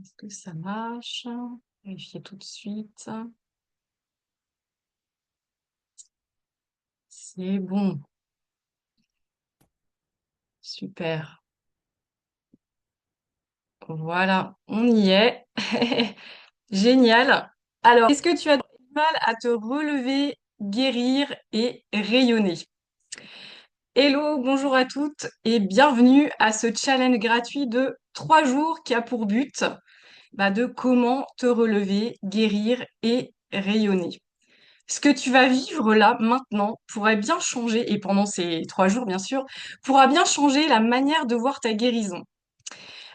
Est-ce que ça marche? Vérifier tout de suite. C'est bon. Super. Voilà, on y est. Génial. Alors, est-ce que tu as du mal à te relever, guérir et rayonner? Hello, bonjour à toutes et bienvenue à ce challenge gratuit de 3 jours qui a pour but de comment te relever, guérir et rayonner. Ce que tu vas vivre là, maintenant, pourrait bien changer, et pendant ces 3 jours, bien sûr, pourra bien changer la manière de voir ta guérison.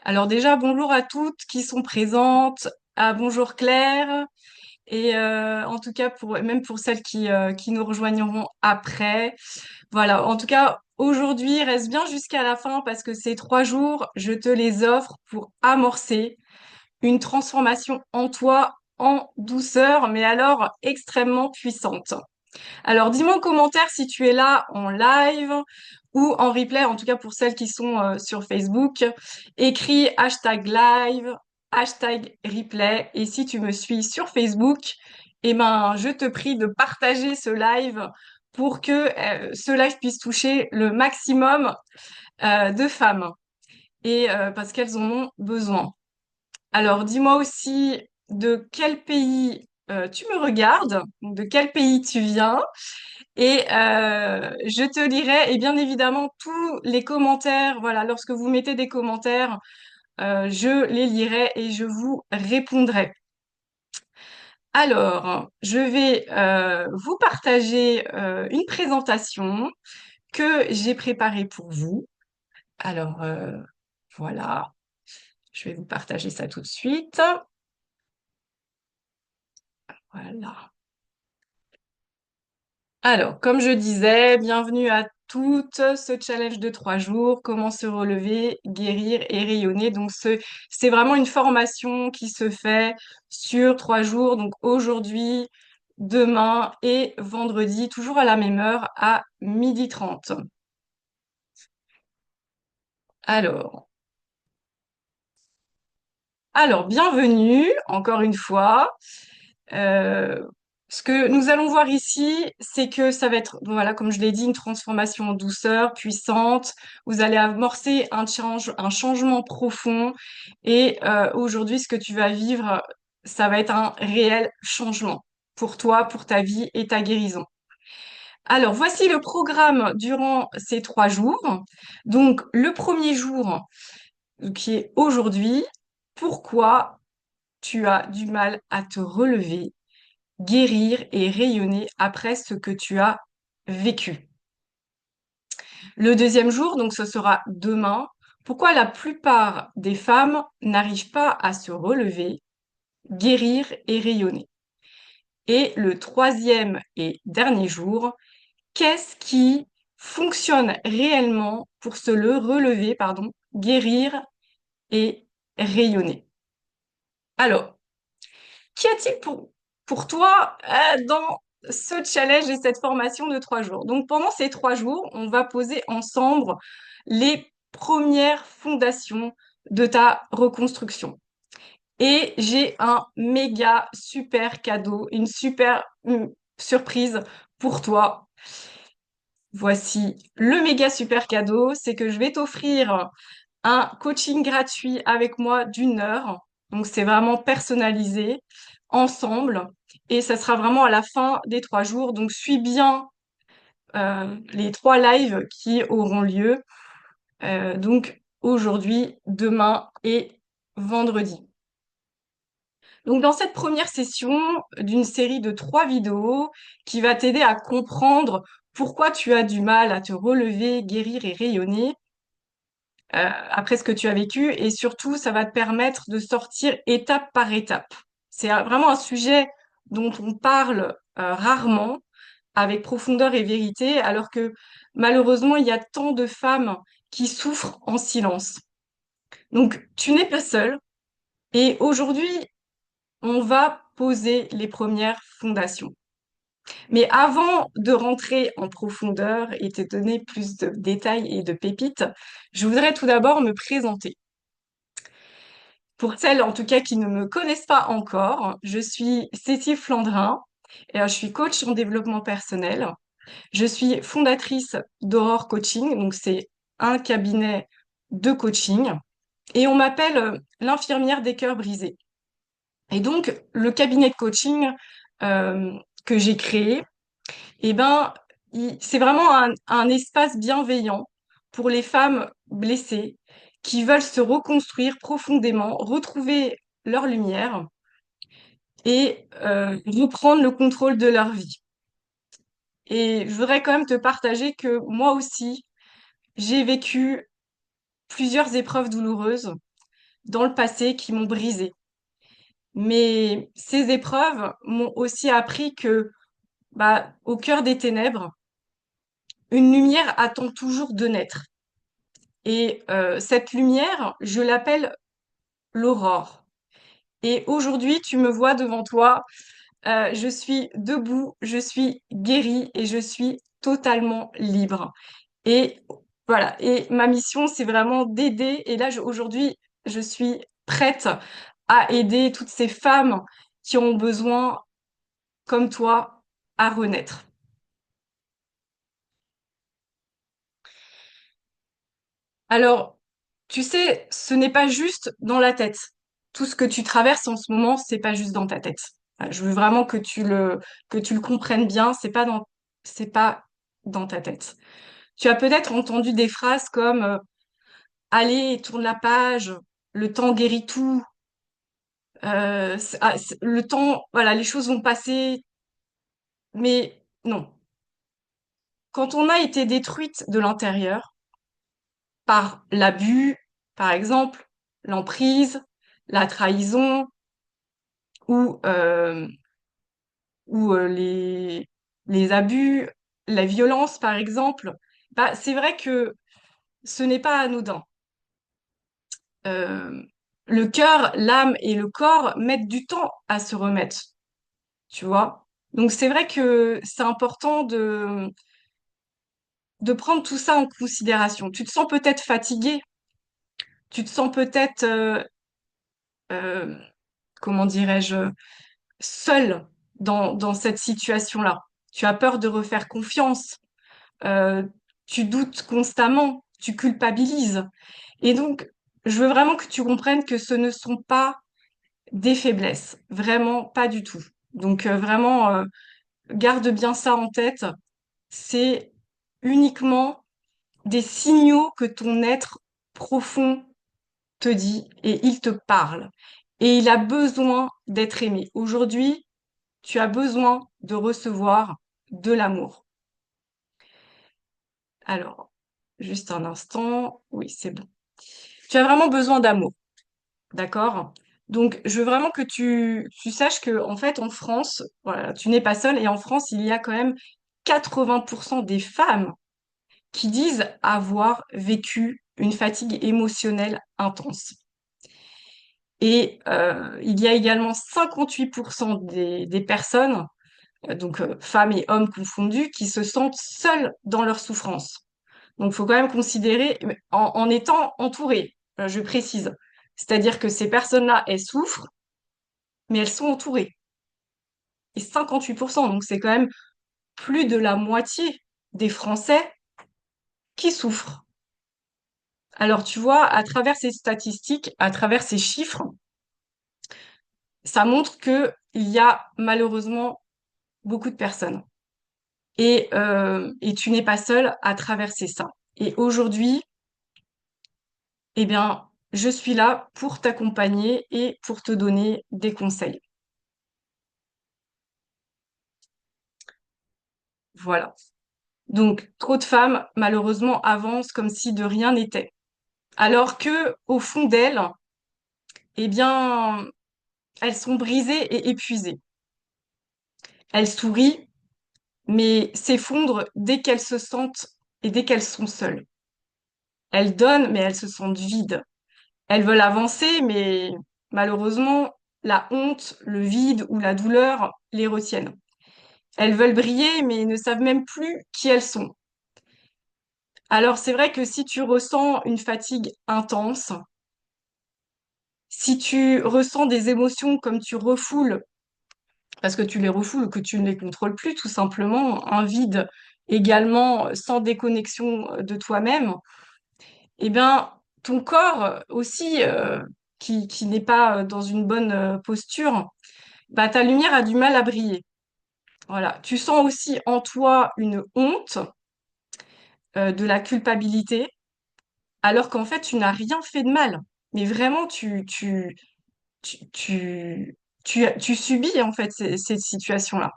Alors déjà, bonjour à toutes qui sont présentes. Ah, bonjour Claire. Et en tout cas, même pour celles qui nous rejoigneront après. Voilà, en tout cas, aujourd'hui, reste bien jusqu'à la fin parce que ces 3 jours, je te les offre pour amorcer une transformation en toi en douceur, mais alors extrêmement puissante. Alors, dis-moi en commentaire si tu es là en live ou en replay, en tout cas pour celles qui sont sur Facebook. Écris hashtag live, hashtag replay. Et si tu me suis sur Facebook, je te prie de partager ce live pour que ce live puisse toucher le maximum de femmes et parce qu'elles en ont besoin. Alors, dis-moi aussi de quel pays tu me regardes, de quel pays tu viens. Et je te lirai, et bien évidemment, tous les commentaires, voilà, lorsque vous mettez des commentaires, je les lirai et je vous répondrai. Alors, je vais vous partager une présentation que j'ai préparée pour vous. Alors, voilà, je vais vous partager ça tout de suite. Voilà. Alors, comme je disais, bienvenue à toutes, ce challenge de 3 jours, comment se relever, guérir et rayonner. Donc, c'est vraiment une formation qui se fait sur 3 jours, donc aujourd'hui, demain et vendredi, toujours à la même heure, à 12h30. Alors, bienvenue encore une fois. Euh, Ce que nous allons voir ici, c'est que ça va être, voilà, comme je l'ai dit, une transformation en douceur, puissante. Vous allez amorcer un changement profond. Et aujourd'hui, ce que tu vas vivre, ça va être un réel changement pour toi, pour ta vie et ta guérison. Alors, voici le programme durant ces 3 jours. Donc, le premier jour, qui est aujourd'hui, pourquoi tu as du mal à te relever, guérir et rayonner après ce que tu as vécu. Le deuxième jour, donc ce sera demain, pourquoi la plupart des femmes n'arrivent pas à se relever, guérir et rayonner. Et le troisième et dernier jour, qu'est-ce qui fonctionne réellement pour relever, pardon, guérir et rayonner. Alors, qu'y a-t-il pour toi dans ce challenge et cette formation de 3 jours? Donc, pendant ces 3 jours, on va poser ensemble les premières fondations de ta reconstruction. Et j'ai un méga super cadeau, une super surprise pour toi. Voici le méga super cadeau, c'est que je vais t'offrir un coaching gratuit avec moi d'1 heure. Donc, c'est vraiment personnalisé ensemble et ça sera vraiment à la fin des 3 jours. Donc, suis bien les 3 lives qui auront lieu donc aujourd'hui, demain et vendredi. Donc, dans cette première session d'une série de 3 vidéos qui va t'aider à comprendre pourquoi tu as du mal à te relever, guérir et rayonner, après ce que tu as vécu et surtout, ça va te permettre de sortir étape par étape. C'est vraiment un sujet dont on parle rarement, avec profondeur et vérité, alors que malheureusement, il y a tant de femmes qui souffrent en silence. Donc, tu n'es pas seule et aujourd'hui, on va poser les premières fondations. Mais avant de rentrer en profondeur et te donner plus de détails et de pépites, je voudrais tout d'abord me présenter. Pour celles, en tout cas, qui ne me connaissent pas encore, je suis Cécile Flandrin et je suis coach en développement personnel. Je suis fondatrice d'Aurore Coaching, donc c'est un cabinet de coaching et on m'appelle l'infirmière des cœurs brisés. Et donc, le cabinet de coaching euh, que j'ai créé, eh ben, c'est vraiment un espace bienveillant pour les femmes blessées qui veulent se reconstruire profondément, retrouver leur lumière et reprendre le contrôle de leur vie. Et je voudrais quand même te partager que moi aussi, j'ai vécu plusieurs épreuves douloureuses dans le passé qui m'ont brisée. Mais ces épreuves m'ont aussi appris que, bah, au cœur des ténèbres, une lumière attend toujours de naître. Et cette lumière, je l'appelle l'aurore. Et aujourd'hui, tu me vois devant toi, je suis debout, je suis guérie et je suis totalement libre. Et voilà. Et ma mission, c'est vraiment d'aider. Et là, aujourd'hui, je suis prête à aider toutes ces femmes qui ont besoin, comme toi, à renaître. Alors, tu sais, ce n'est pas juste dans la tête. Tout ce que tu traverses en ce moment, c'est pas juste dans ta tête. Je veux vraiment que tu le comprennes bien. C'est pas dans ta tête. Tu as peut-être entendu des phrases comme allez, tourne la page, le temps guérit tout, le temps, voilà, les choses vont passer. Mais non. Quand on a été détruite de l'intérieur par l'abus, par exemple, l'emprise, la trahison ou, euh, ou les abus, la violence, par exemple, bah, c'est vrai que ce n'est pas anodin. Euh, le cœur, l'âme et le corps mettent du temps à se remettre, tu vois. Donc c'est vrai que c'est important de prendre tout ça en considération. Tu te sens peut-être fatigué, tu te sens peut-être, euh, comment dirais-je, seul dans cette situation-là. Tu as peur de refaire confiance, euh, tu doutes constamment, tu culpabilises. Et donc, je veux vraiment que tu comprennes que ce ne sont pas des faiblesses, vraiment pas du tout. Donc, vraiment, garde bien ça en tête. C'est uniquement des signaux que ton être profond te dit et il te parle. Et il a besoin d'être aimé. Aujourd'hui, tu as besoin de recevoir de l'amour. Alors, juste un instant. Oui, c'est bon. Tu as vraiment besoin d'amour, d'accord? Donc, je veux vraiment que tu saches que, en fait, en France, voilà, tu n'es pas seule. Et en France, il y a quand même 80% des femmes qui disent avoir vécu une fatigue émotionnelle intense. Et il y a également 58% des personnes, donc femmes et hommes confondus, qui se sentent seuls dans leur souffrance. Donc, il faut quand même considérer, en étant entourées, je précise. C'est-à-dire que ces personnes-là, elles souffrent, mais elles sont entourées. Et 58%, donc c'est quand même plus de la moitié des Français qui souffrent. Alors, tu vois, à travers ces statistiques, à travers ces chiffres, ça montre que il y a malheureusement beaucoup de personnes. Et tu n'es pas seul à traverser ça. Et aujourd'hui, eh bien, je suis là pour t'accompagner et pour te donner des conseils. Voilà. Donc, trop de femmes, malheureusement, avancent comme si de rien n'était. Alors que, au fond d'elles, eh bien, elles sont brisées et épuisées. Elles sourient, mais s'effondrent dès qu'elles se sentent et dès qu'elles sont seules. Elles donnent, mais elles se sentent vides. Elles veulent avancer, mais malheureusement, la honte, le vide ou la douleur les retiennent. Elles veulent briller, mais ne savent même plus qui elles sont. Alors c'est vrai que si tu ressens une fatigue intense, Si tu ressens des émotions comme tu refoules, parce que tu les refoules ou que tu ne les contrôles plus, tout simplement, un vide également sans déconnexion de toi-même, eh bien, ton corps aussi, qui n'est pas dans une bonne posture, bah, ta lumière a du mal à briller. Voilà. Tu sens aussi en toi une honte, de la culpabilité, alors qu'en fait, tu n'as rien fait de mal. Mais vraiment, tu, tu, tu subis en fait ces situations-là.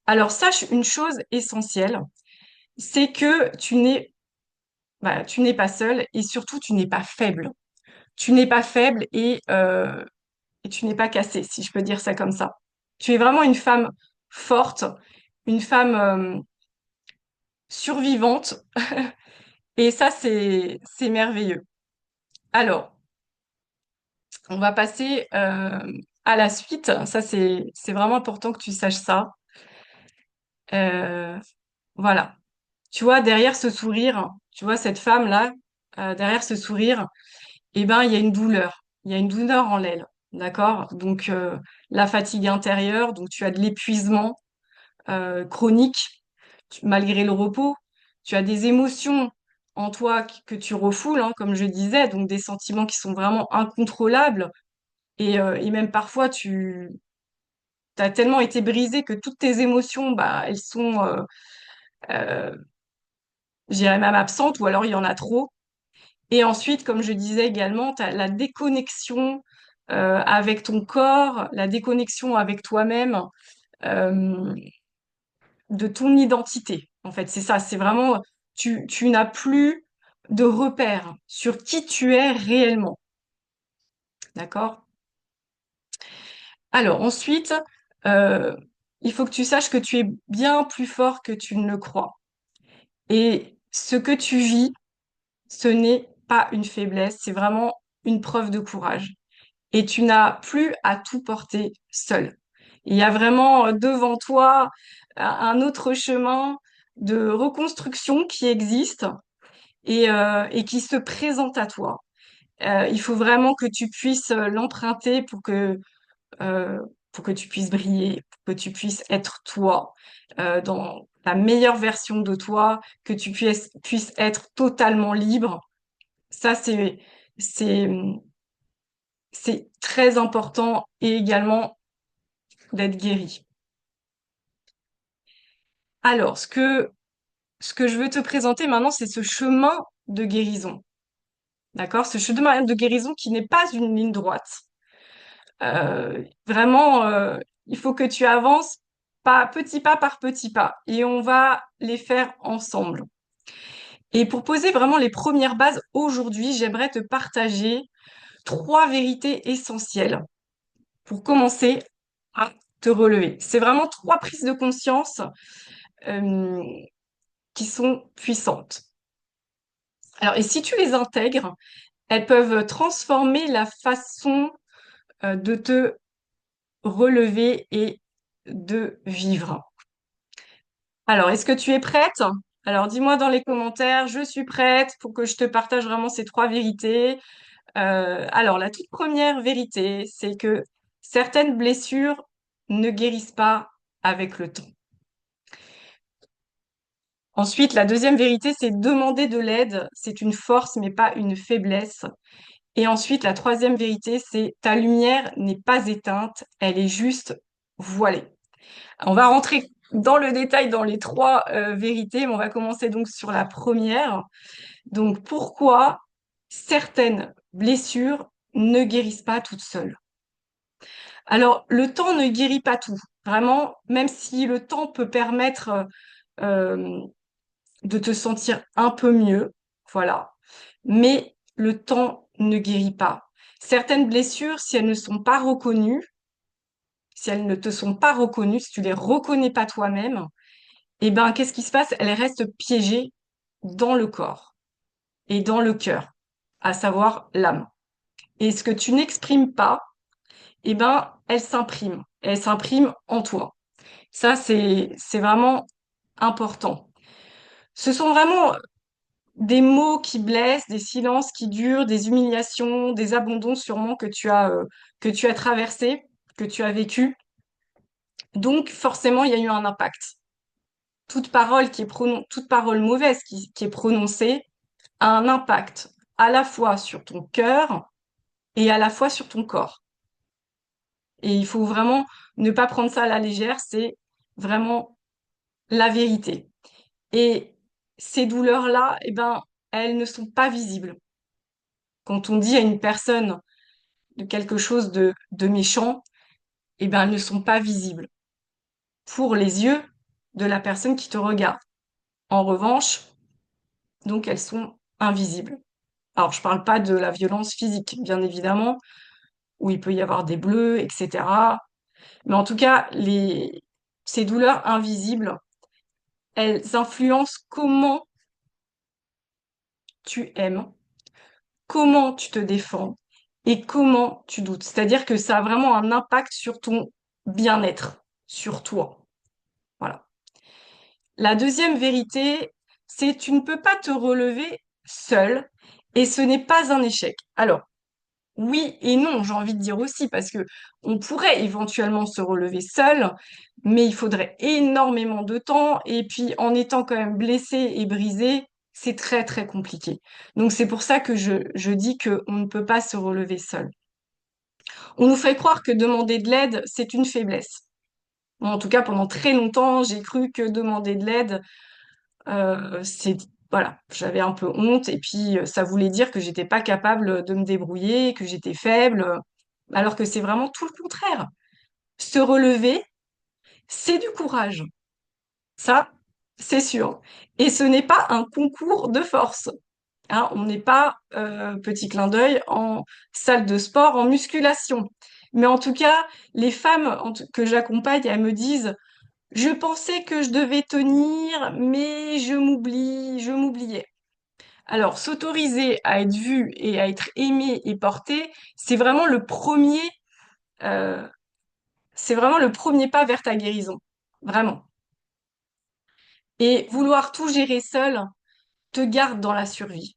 Alors, sache une chose essentielle, c'est que tu n'es pas seule et surtout, tu n'es pas faible. Tu n'es pas faible et tu n'es pas cassée, si je peux dire ça comme ça. Tu es vraiment une femme forte, une femme survivante et ça, c'est merveilleux. Alors, on va passer à la suite. Ça, c'est vraiment important que tu saches ça. Euh, voilà. Tu vois, derrière ce sourire, tu vois, cette femme-là, derrière ce sourire, eh ben, il y a une douleur. Il y a une douleur en l'aile. D'accord? Donc, la fatigue intérieure, donc tu as de l'épuisement chronique, malgré le repos. Tu as des émotions en toi que tu refoules, hein, comme je disais, donc des sentiments qui sont vraiment incontrôlables. Et même parfois, tu as tellement été brisé que toutes tes émotions, bah, elles sont, euh, je dirais même absentes, ou alors il y en a trop. Et ensuite, comme je disais également, tu as la déconnexion avec ton corps, la déconnexion avec toi-même, euh, de ton identité. En fait, c'est ça, c'est vraiment, tu n'as plus de repères sur qui tu es réellement. D'accord? Alors ensuite, euh, il faut que tu saches que tu es bien plus fort que tu ne le crois. Et ce que tu vis, ce n'est pas une faiblesse, c'est vraiment une preuve de courage. Et tu n'as plus à tout porter seul. Il y a vraiment devant toi un autre chemin de reconstruction qui existe et qui se présente à toi. Il faut vraiment que tu puisses l'emprunter euh, pour que tu puisses briller, pour que tu puisses être toi, dans la meilleure version de toi, que tu puisses être totalement libre. Ça, c'est, c'est très important et également d'être guéri. Alors, ce que je veux te présenter maintenant, c'est ce chemin de guérison. D'accord? Ce chemin de guérison qui n'est pas une ligne droite. Vraiment, il faut que tu avances petit pas par petit pas et on va les faire ensemble. Et pour poser vraiment les premières bases aujourd'hui, j'aimerais te partager trois vérités essentielles pour commencer à te relever. C'est vraiment trois prises de conscience euh, qui sont puissantes. Alors, et si tu les intègres, elles peuvent transformer la façon de te relever et de vivre. Alors, est-ce que tu es prête? Alors, dis-moi dans les commentaires, je suis prête pour que je te partage vraiment ces trois vérités. Alors, la toute première vérité, c'est que certaines blessures ne guérissent pas avec le temps. Ensuite, la deuxième vérité, c'est demander de l'aide, c'est une force mais pas une faiblesse. Et ensuite, la troisième vérité, c'est ta lumière n'est pas éteinte, elle est juste voilée. On va rentrer dans le détail dans les trois vérités, mais on va commencer donc sur la première. Donc, pourquoi certaines blessures ne guérissent pas toutes seules? Alors, le temps ne guérit pas tout. Vraiment, même si le temps peut permettre euh, de te sentir un peu mieux, voilà. Mais le temps ne guérit pas. Certaines blessures, si elles ne sont pas reconnues, si elles ne te sont pas reconnues, si tu les reconnais pas toi-même, eh ben, qu'est-ce qui se passe? Elles restent piégées dans le corps et dans le cœur, à savoir l'âme. Et ce que tu n'exprimes pas, eh ben, elles s'impriment. Elles s'impriment en toi. Ça, c'est vraiment important. Ce sont vraiment des mots qui blessent, des silences qui durent, des humiliations, des abandons sûrement que tu as traversés, que tu as vécu. Donc forcément, il y a eu un impact. Toute parole mauvaise qui est prononcée a un impact à la fois sur ton cœur et à la fois sur ton corps. Et il faut vraiment ne pas prendre ça à la légère, c'est vraiment la vérité. Et ces douleurs-là, eh ben, elles ne sont pas visibles. Quand on dit à une personne de quelque chose de méchant, eh ben, elles ne sont pas visibles pour les yeux de la personne qui te regarde. En revanche, donc elles sont invisibles. Alors, je parle pas de la violence physique, bien évidemment, où il peut y avoir des bleus, etc. Mais en tout cas, ces douleurs invisibles, elles influencent comment tu aimes, comment tu te défends et comment tu doutes. C'est-à-dire que ça a vraiment un impact sur ton bien-être, sur toi. Voilà. La deuxième vérité, c'est tu ne peux pas te relever seul et ce n'est pas un échec. Alors, oui et non, j'ai envie de dire aussi, parce que on pourrait éventuellement se relever seul, mais il faudrait énormément de temps, et puis en étant quand même blessé et brisé, c'est très très compliqué. Donc c'est pour ça que je dis que on ne peut pas se relever seul. On nous fait croire que demander de l'aide, c'est une faiblesse. Moi, en tout cas, pendant très longtemps, j'ai cru que demander de l'aide, c'est voilà, j'avais un peu honte et puis ça voulait dire que j'étais pas capable de me débrouiller, que j'étais faible, alors que c'est vraiment tout le contraire. Se relever, c'est du courage. Ça, c'est sûr. Et ce n'est pas un concours de force. Hein, on n'est pas, petit clin d'œil, en salle de sport, en musculation. Mais en tout cas, les femmes que j'accompagne, elles me disent, je pensais que je devais tenir, mais je m'oubliais. Alors, s'autoriser à être vu et à être aimé et porté, euh, c'est vraiment le premier pas vers ta guérison. Vraiment. Et vouloir tout gérer seul te garde dans la survie.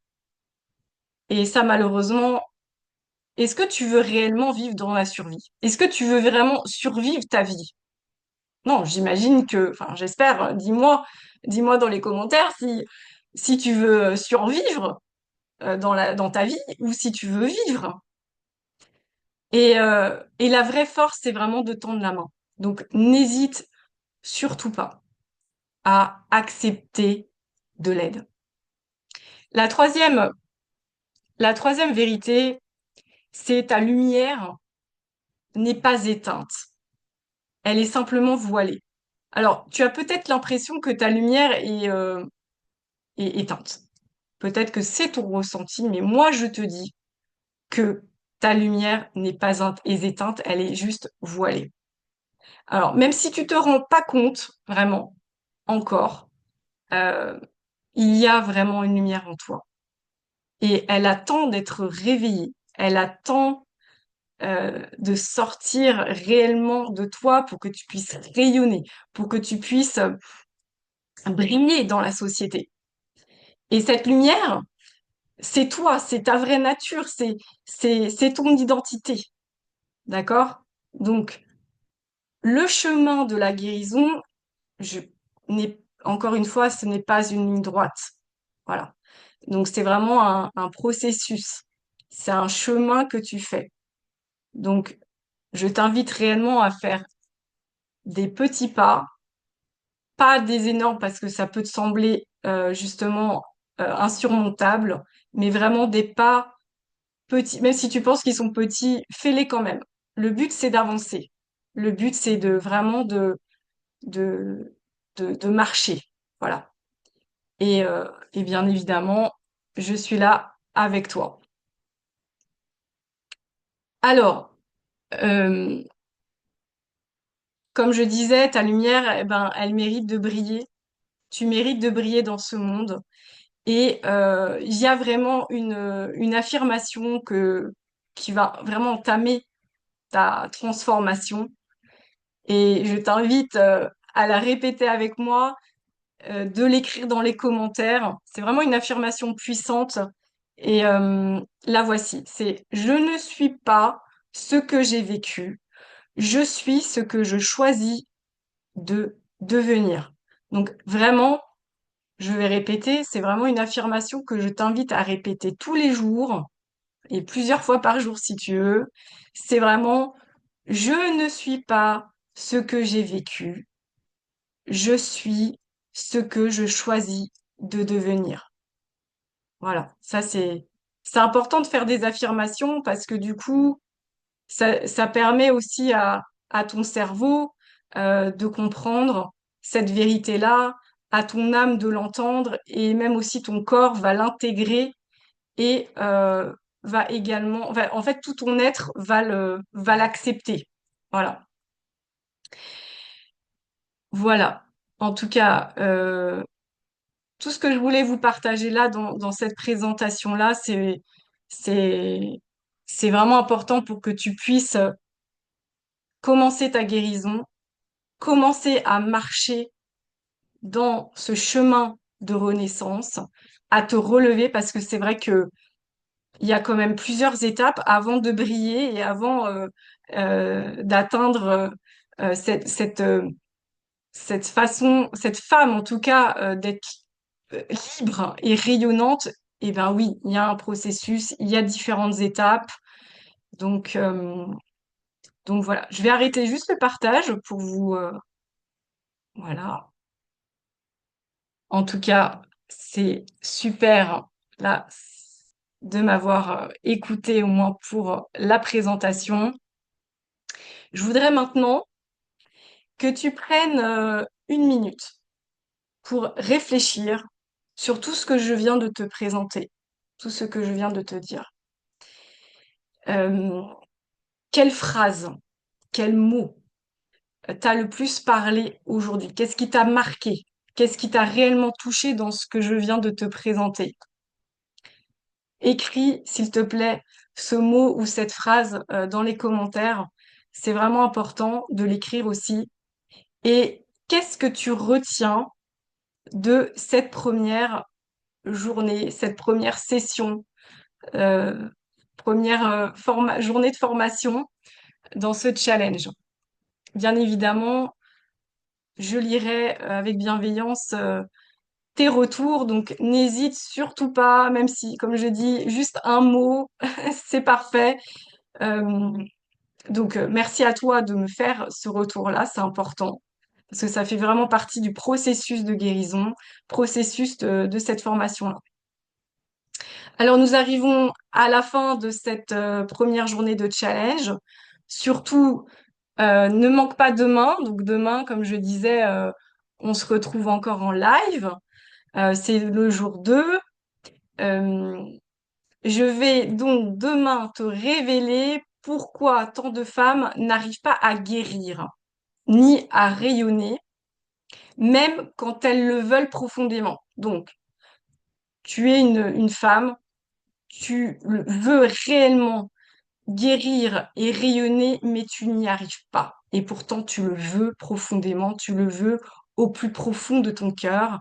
Et ça, malheureusement, est-ce que tu veux réellement vivre dans la survie? Est-ce que tu veux vraiment survivre ta vie? Non, j'imagine que, enfin, j'espère, dis-moi dans les commentaires si tu veux survivre dans ta vie ou si tu veux vivre. Et la vraie force, c'est vraiment de tendre la main. Donc, n'hésite surtout pas à accepter de l'aide. La troisième, la troisième vérité, c'est ta lumière n'est pas éteinte. Elle est simplement voilée. Alors, tu as peut-être l'impression que ta lumière est éteinte. Peut-être que c'est ton ressenti, mais moi, je te dis que ta lumière n'est pas est éteinte, elle est juste voilée. Alors, même si tu te rends pas compte, vraiment, encore, euh, il y a vraiment une lumière en toi. Et elle attend d'être réveillée. Elle attend de sortir réellement de toi pour que tu puisses rayonner, pour que tu puisses briller dans la société. Et cette lumière, c'est toi, c'est ta vraie nature, c'est ton identité. D'accord? Donc, le chemin de la guérison, je encore une fois, ce n'est pas une ligne droite. Voilà. Donc, c'est vraiment un processus. C'est un chemin que tu fais. Donc, je t'invite réellement à faire des petits pas, pas des énormes parce que ça peut te sembler justement insurmontable, mais vraiment des pas petits. Même si tu penses qu'ils sont petits, fais-les quand même. Le but, c'est d'avancer. Le but, c'est de vraiment de, de marcher. Voilà. Et bien évidemment, je suis là avec toi. Alors, euh, comme je disais, ta lumière, eh ben, elle mérite de briller. Tu mérites de briller dans ce monde. Et il y a vraiment une affirmation qui va vraiment entamer ta transformation. Et je t'invite à la répéter avec moi. de l'écrire dans les commentaires. C'est vraiment une affirmation puissante. Et la voici, c'est je ne suis pas ce que j'ai vécu, je suis ce que je choisis de devenir. Donc vraiment, je vais répéter, c'est vraiment une affirmation que je t'invite à répéter tous les jours et plusieurs fois par jour si tu veux. C'est vraiment je ne suis pas ce que j'ai vécu, je suis ce que je choisis de devenir. Voilà, ça c'est important de faire des affirmations parce que du coup ça permet aussi à ton cerveau de comprendre cette vérité-là, à ton âme de l'entendre et même aussi ton corps va l'intégrer et va également, en fait tout ton être va l'accepter. Voilà, voilà. En tout cas, tout ce que je voulais vous partager là dans cette présentation-là, c'est, c'est vraiment important pour que tu puisses commencer ta guérison, commencer à marcher dans ce chemin de renaissance, à te relever parce que c'est vrai que il y a quand même plusieurs étapes avant de briller et avant d'atteindre cette façon, cette femme en tout cas d'être libre et rayonnante. Eh ben oui, il y a un processus, il y a différentes étapes. Donc, euh, donc voilà, je vais arrêter juste le partage pour vous. Voilà. En tout cas, c'est super là de m'avoir écouté au moins pour la présentation. Je voudrais maintenant que tu prennes une minute pour réfléchir sur tout ce que je viens de te présenter, tout ce que je viens de te dire. Euh, quelle phrase, quel mot t'a le plus parlé aujourd'hui? Qu'est-ce qui t'a marqué? Qu'est-ce qui t'a réellement touché dans ce que je viens de te présenter? Écris, s'il te plaît, ce mot ou cette phrase dans les commentaires. C'est vraiment important de l'écrire aussi. Et qu'est-ce que tu retiens de cette première journée, cette première session, euh, première journée de formation dans ce challenge? Bien évidemment, je lirai avec bienveillance tes retours, donc n'hésite surtout pas, même si, comme je dis, juste un mot, c'est parfait. Euh, merci à toi de me faire ce retour-là, c'est important, parce que ça fait vraiment partie du processus de guérison, processus de cette formation-là. Alors, nous arrivons à la fin de cette première journée de challenge. Surtout, ne manque pas demain. Donc, demain, comme je disais, on se retrouve encore en live. C'est le jour 2. Euh, je vais donc demain te révéler pourquoi tant de femmes n'arrivent pas à guérir ni à rayonner, même quand elles le veulent profondément. Donc, tu es une femme, veux réellement guérir et rayonner, mais tu n'y arrives pas. Et pourtant, tu le veux profondément, tu le veux au plus profond de ton cœur.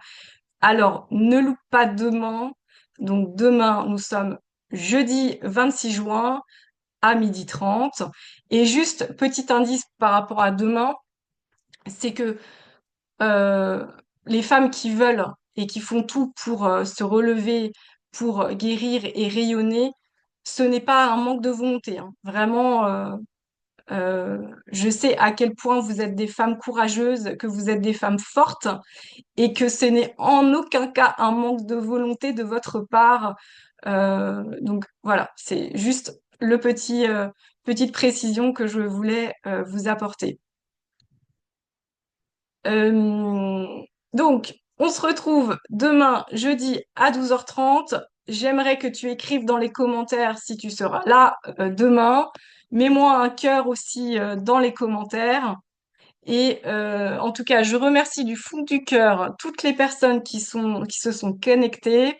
Alors, ne loupe pas demain. Donc, demain, nous sommes jeudi 26 juin à 12h30. Et juste, petit indice par rapport à demain, c'est que euh, les femmes qui veulent et qui font tout pour se relever, pour guérir et rayonner, ce n'est pas un manque de volonté, hein. Vraiment, je sais à quel point vous êtes des femmes courageuses, que vous êtes des femmes fortes et que ce n'est en aucun cas un manque de volonté de votre part. Donc voilà, c'est juste petite précision que je voulais vous apporter. Euh, donc, on se retrouve demain, jeudi à 12h30. J'aimerais que tu écrives dans les commentaires si tu seras là demain. Mets-moi un cœur aussi dans les commentaires. Et en tout cas, je remercie du fond du cœur toutes les personnes qui se sont connectées.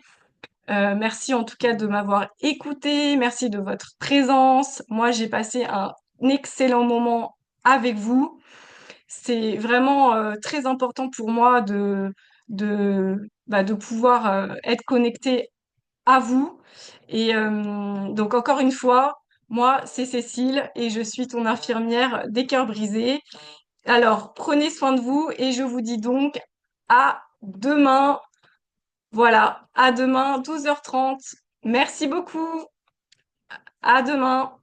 Merci en tout cas de m'avoir écouté. Merci de votre présence. Moi, j'ai passé un excellent moment avec vous. C'est vraiment très important pour moi de pouvoir être connecté à vous. Et donc encore une fois, moi, c'est Cécile et je suis ton infirmière des cœurs brisés. Alors, prenez soin de vous et je vous dis donc à demain. Voilà, à demain, 12h30. Merci beaucoup. À demain.